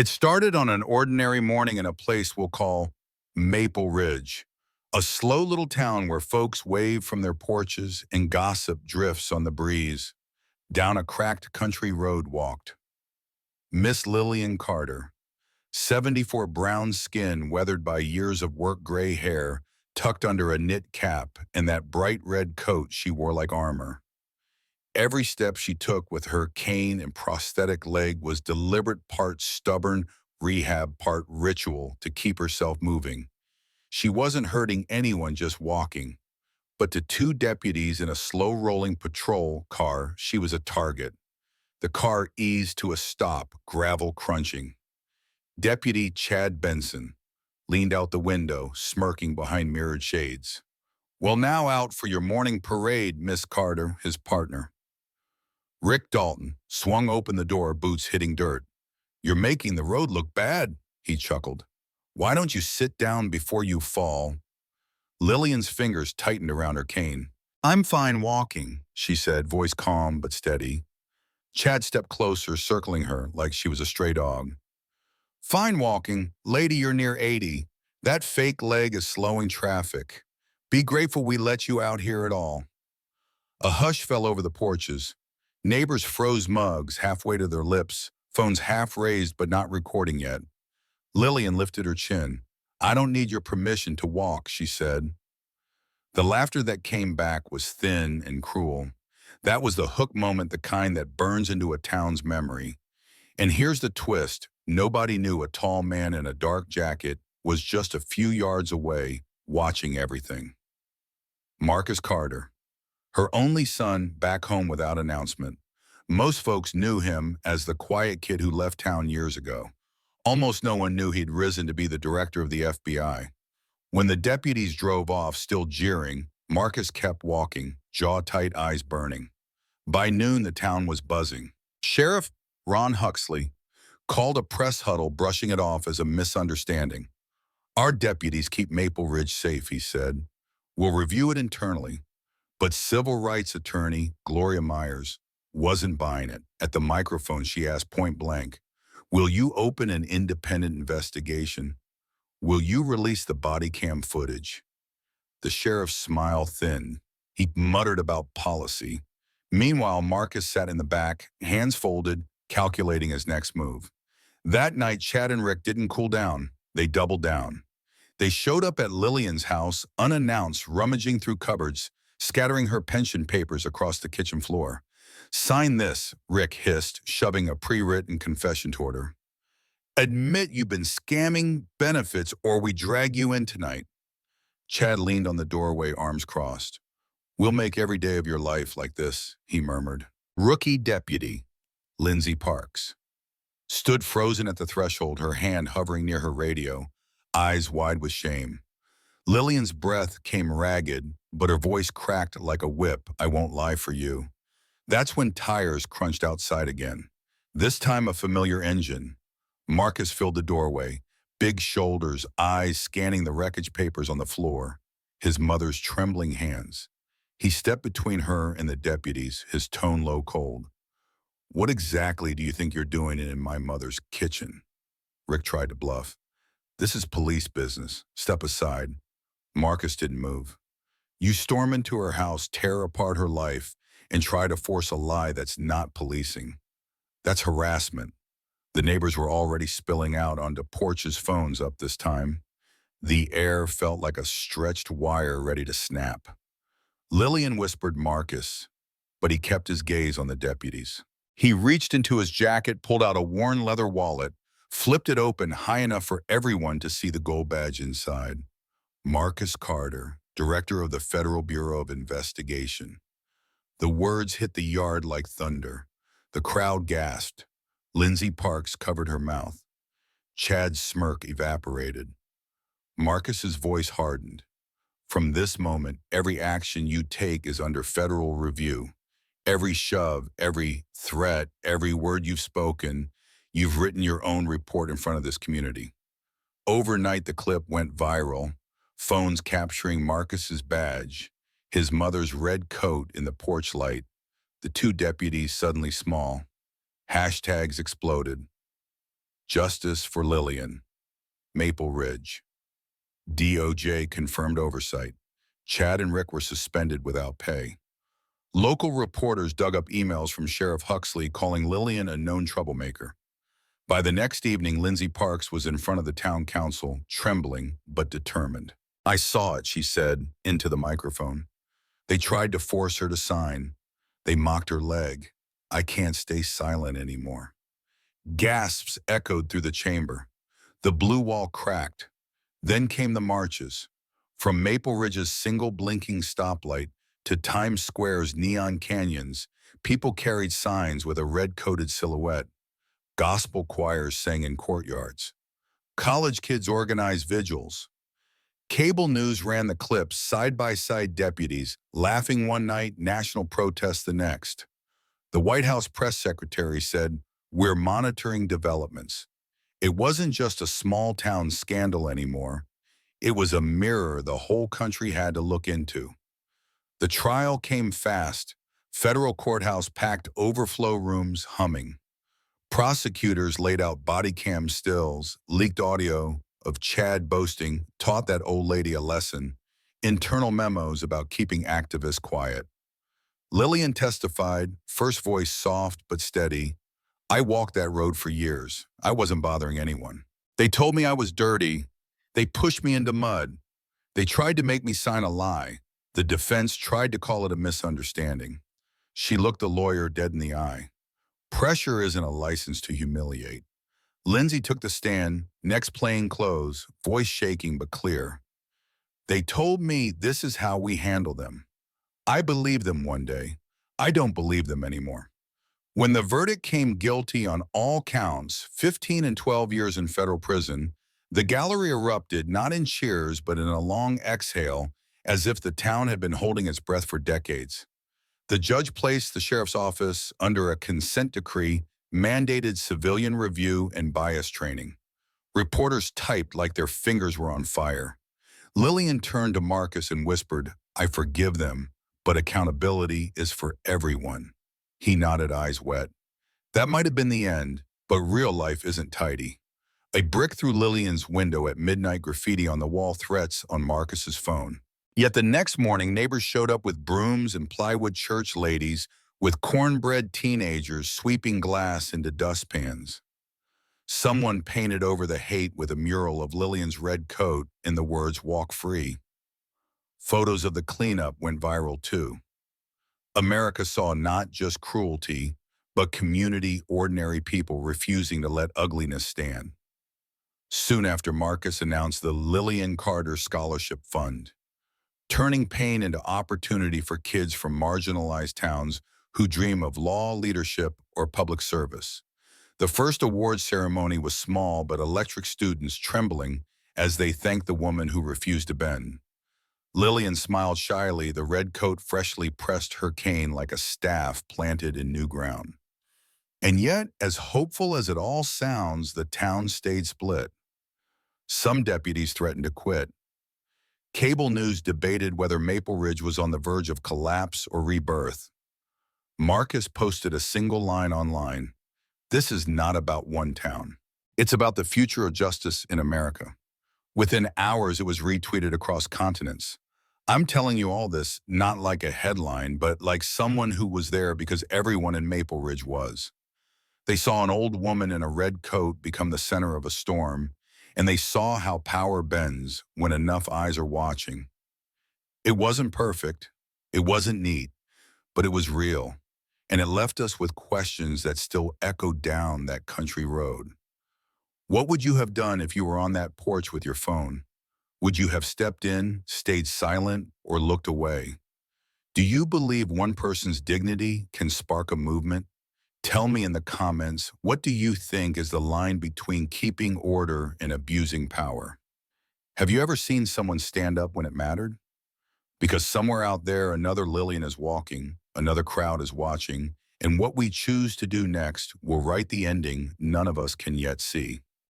It started on an ordinary morning in a place we'll call Maple Ridge, a slow little town where folks wave from their porches and gossip drifts on the breeze. Down a cracked country road walked Miss Lillian Carter, 74, brown skin weathered by years of work, gray hair tucked under a knit cap and that bright red coat she wore like armor. Every step she took with her cane and prosthetic leg was deliberate, part stubborn rehab, part ritual to keep herself moving. She wasn't hurting anyone, just walking. But to two deputies in a slow-rolling patrol car, she was a target. The car eased to a stop, gravel crunching. Deputy Chad Benson leaned out the window, smirking behind mirrored shades. "Well, now out for your morning parade, Miss Carter," his partner. Rick Dalton swung open the door, boots hitting dirt. "You're making the road look bad," he chuckled. "Why don't you sit down before you fall?" Lillian's fingers tightened around her cane. "I'm fine walking," she said, voice calm but steady. Chad stepped closer, circling her like she was a stray dog. "Fine walking? Lady, you're near 80. That fake leg is slowing traffic. Be grateful we let you out here at all." A hush fell over the porches. Neighbors froze mugs halfway to their lips, phones half raised but not recording yet. Lillian lifted her chin. "I don't need your permission to walk," she said. The laughter that came back was thin and cruel. That was the hook moment, the kind that burns into a town's memory. And here's the twist. Nobody knew a tall man in a dark jacket was just a few yards away, watching everything. Marcus Carter, her only son, back home without announcement. Most folks knew him as the quiet kid who left town years ago. Almost no one knew he'd risen to be the director of the FBI. When the deputies drove off, still jeering, Marcus kept walking, jaw tight, eyes burning. By noon, the town was buzzing. Sheriff Ron Huxley called a press huddle, brushing it off as a misunderstanding. "Our deputies keep Maple Ridge safe," he said. "We'll review it internally." But civil rights attorney Gloria Myers wasn't buying it. At the microphone, she asked point blank, "Will you open an independent investigation? Will you release the body cam footage?" The sheriff's smile thinned. He muttered about policy. Meanwhile, Marcus sat in the back, hands folded, calculating his next move. That night, Chad and Rick didn't cool down. They doubled down. They showed up at Lillian's house, unannounced, rummaging through cupboards, scattering her pension papers across the kitchen floor. "Sign this," Rick hissed, shoving a pre-written confession toward her. "Admit you've been scamming benefits or we drag you in tonight." Chad leaned on the doorway, arms crossed. "We'll make every day of your life like this," he murmured. Rookie deputy, Lindsay Parks, stood frozen at the threshold, her hand hovering near her radio, eyes wide with shame. Lillian's breath came ragged, but her voice cracked like a whip. "I won't lie for you." That's when tires crunched outside again. This time a familiar engine. Marcus filled the doorway, big shoulders, eyes scanning the wreckage papers on the floor, his mother's trembling hands. He stepped between her and the deputies, his tone low, cold. "What exactly do you think you're doing in my mother's kitchen?" Rick tried to bluff. "This is police business. Step aside." Marcus didn't move. "You storm into her house, tear apart her life, and try to force a lie that's not policing. That's harassment." The neighbors were already spilling out onto porches, phones up this time. The air felt like a stretched wire ready to snap. Lillian whispered Marcus, but he kept his gaze on the deputies. He reached into his jacket, pulled out a worn leather wallet, flipped it open high enough for everyone to see the gold badge inside. Marcus Carter, director of the Federal Bureau of Investigation. The words hit the yard like thunder. The crowd gasped. Lindsay Parks covered her mouth. Chad's smirk evaporated. Marcus's voice hardened. "From this moment, every action you take is under federal review. Every shove, every threat, every word you've spoken, you've written your own report in front of this community." Overnight, the clip went viral. Phones capturing Marcus's badge, his mother's red coat in the porch light, the two deputies suddenly small. Hashtags exploded. Justice for Lillian, Maple Ridge. DOJ confirmed oversight. Chad and Rick were suspended without pay. Local reporters dug up emails from Sheriff Huxley calling Lillian a known troublemaker. By the next evening, Lindsay Parks was in front of the town council, trembling but determined. "I saw it," she said into the microphone. "They tried to force her to sign. They mocked her leg. I can't stay silent anymore." Gasps echoed through the chamber. The blue wall cracked. Then came the marches. From Maple Ridge's single blinking stoplight to Times Square's neon canyons, people carried signs with a red-coated silhouette. Gospel choirs sang in courtyards. College kids organized vigils. Cable news ran the clips, side-by-side deputies, laughing one night, national protest the next. The White House press secretary said, "We're monitoring developments." It wasn't just a small-town scandal anymore. It was a mirror the whole country had to look into. The trial came fast. Federal courthouse packed, overflow rooms humming. Prosecutors laid out body cam stills, leaked audio of Chad boasting, taught that old lady a lesson, internal memos about keeping activists quiet. Lillian testified, first voice soft but steady. "I walked that road for years. I wasn't bothering anyone. They told me I was dirty. They pushed me into mud. They tried to make me sign a lie. The defense tried to call it a misunderstanding." She looked the lawyer dead in the eye. Pressure isn't a license to humiliate. Lindsay took the stand, next plain clothes, voice shaking but clear. "They told me this is how we handle them. I believed them one day. I don't believe them anymore." When the verdict came guilty on all counts, 15 and 12 years in federal prison, the gallery erupted not in cheers but in a long exhale, as if the town had been holding its breath for decades. The judge placed the sheriff's office under a consent decree, mandated civilian review and bias training. Reporters typed like their fingers were on fire. Lillian turned to Marcus and whispered, "I forgive them, but accountability is for everyone." He nodded, eyes wet. That might have been the end, but real life isn't tidy. A brick through Lillian's window at midnight, graffiti on the wall, threats on Marcus's phone. Yet the next morning, neighbors showed up with brooms and plywood church ladies with cornbread teenagers sweeping glass into dustpans. Someone painted over the hate with a mural of Lillian's red coat in the words, "Walk free." Photos of the cleanup went viral too. America saw not just cruelty, but community, ordinary people refusing to let ugliness stand. Soon after, Marcus announced the Lillian Carter Scholarship Fund, turning pain into opportunity for kids from marginalized towns who dream of law, leadership, or public service. The first award ceremony was small but electric, students trembling as they thanked the woman who refused to bend. Lillian smiled shyly, the red coat freshly pressed her cane like a staff planted in new ground. And yet, as hopeful as it all sounds, the town stayed split. Some deputies threatened to quit. Cable news debated whether Maple Ridge was on the verge of collapse or rebirth. Marcus posted a single line online: "This is not about one town. It's about the future of justice in America." Within hours, it was retweeted across continents. I'm telling you all this not like a headline, but like someone who was there because everyone in Maple Ridge was. They saw an old woman in a red coat become the center of a storm, and they saw how power bends when enough eyes are watching. It wasn't perfect, it wasn't neat, but it was real, and it left us with questions that still echo down that country road. What would you have done if you were on that porch with your phone? Would you have stepped in, stayed silent, or looked away? Do you believe one person's dignity can spark a movement? Tell me in the comments, what do you think is the line between keeping order and abusing power? Have you ever seen someone stand up when it mattered? Because somewhere out there, another Lillian is walking, another crowd is watching, and what we choose to do next will write the ending none of us can yet see.